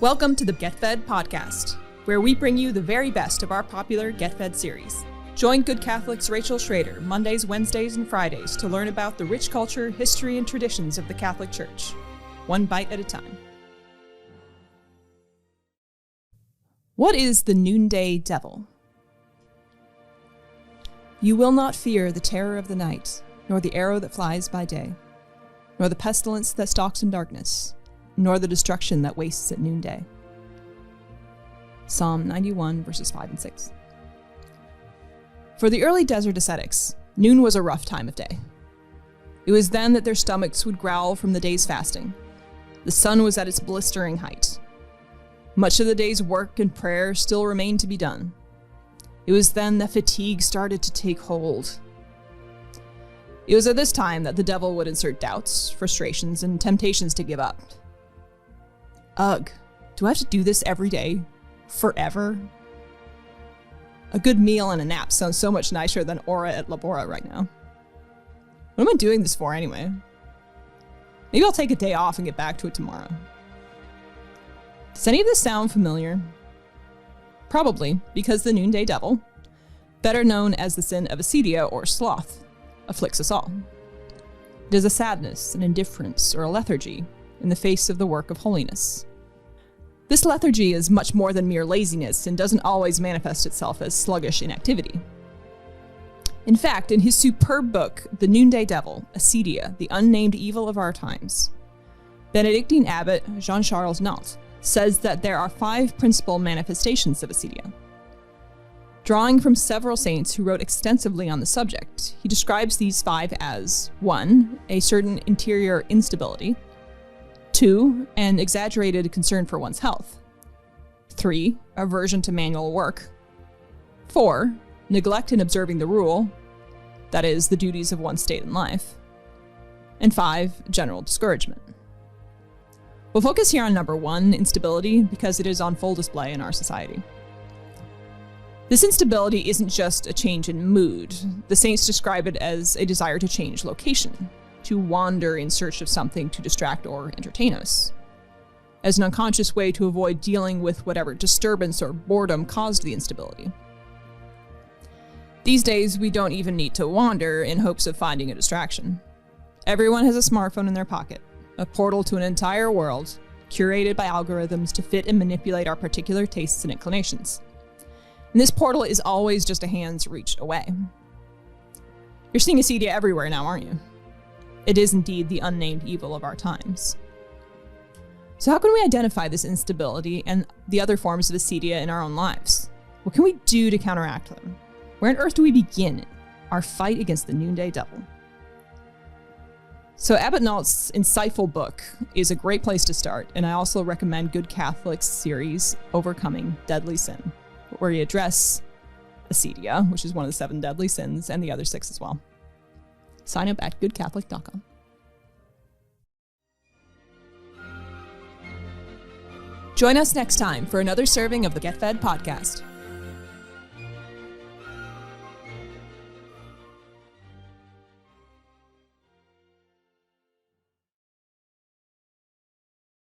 Welcome to the Get Fed podcast, where we bring you the very best of our popular Get Fed series. Join Good Catholic's Rachel Shrader Mondays, Wednesdays, and Fridays to learn about the rich culture, history, and traditions of the Catholic Church, one bite at a time. What is the noonday devil? You will not fear the terror of the night, nor the arrow that flies by day, nor the pestilence that stalks in darkness, nor the destruction that wastes at noonday. Psalm 91, verses 5 and 6. For the early desert ascetics, noon was a rough time of day. It was then that their stomachs would growl from the day's fasting. The sun was at its blistering height. Much of the day's work and prayer still remained to be done. It was then that fatigue started to take hold. It was at this time that the devil would insert doubts, frustrations, and temptations to give up. Ugh, do I have to do this every day? Forever? A good meal and a nap sounds so much nicer than Ora et Labora right now. What am I doing this for anyway? Maybe I'll take a day off and get back to it tomorrow. Does any of this sound familiar? Probably, because the noonday devil, better known as the sin of acedia or sloth, afflicts us all. It is a sadness, an indifference, or a lethargy in the face of the work of holiness. This lethargy is much more than mere laziness and doesn't always manifest itself as sluggish inactivity. In fact, in his superb book, The Noonday Devil, Acedia, the Unnamed Evil of Our Times, Benedictine abbot Jean-Charles Naut says that there are 5 principal manifestations of acedia. Drawing from several saints who wrote extensively on the subject, he describes these 5 as 1. A certain interior instability, 2. An exaggerated concern for one's health, 3. Aversion to manual work, 4. Neglect in observing the rule, that is, the duties of one's state in life, and 5. General discouragement. We'll focus here on number 1, instability, because it is on full display in our society. This instability isn't just a change in mood. The saints describe it as a desire to change location, to wander in search of something to distract or entertain us, as an unconscious way to avoid dealing with whatever disturbance or boredom caused the instability. These days, we don't even need to wander in hopes of finding a distraction. Everyone has a smartphone in their pocket, a portal to an entire world, curated by algorithms to fit and manipulate our particular tastes and inclinations. And this portal is always just a hand's reach away. You're seeing acedia everywhere now, aren't you? It is indeed the unnamed evil of our times. So how can we identify this instability and the other forms of acedia in our own lives? What can we do to counteract them? Where on earth do we begin our fight against the noonday devil? So Abbot Naut's insightful book is a great place to start, and I also recommend Good Catholic's series, Overcoming Deadly Sin, where he address acedia, which is one of the 7 deadly sins, and the other 6 as well. Sign up at goodcatholic.com. Join us next time for another serving of the Get Fed podcast.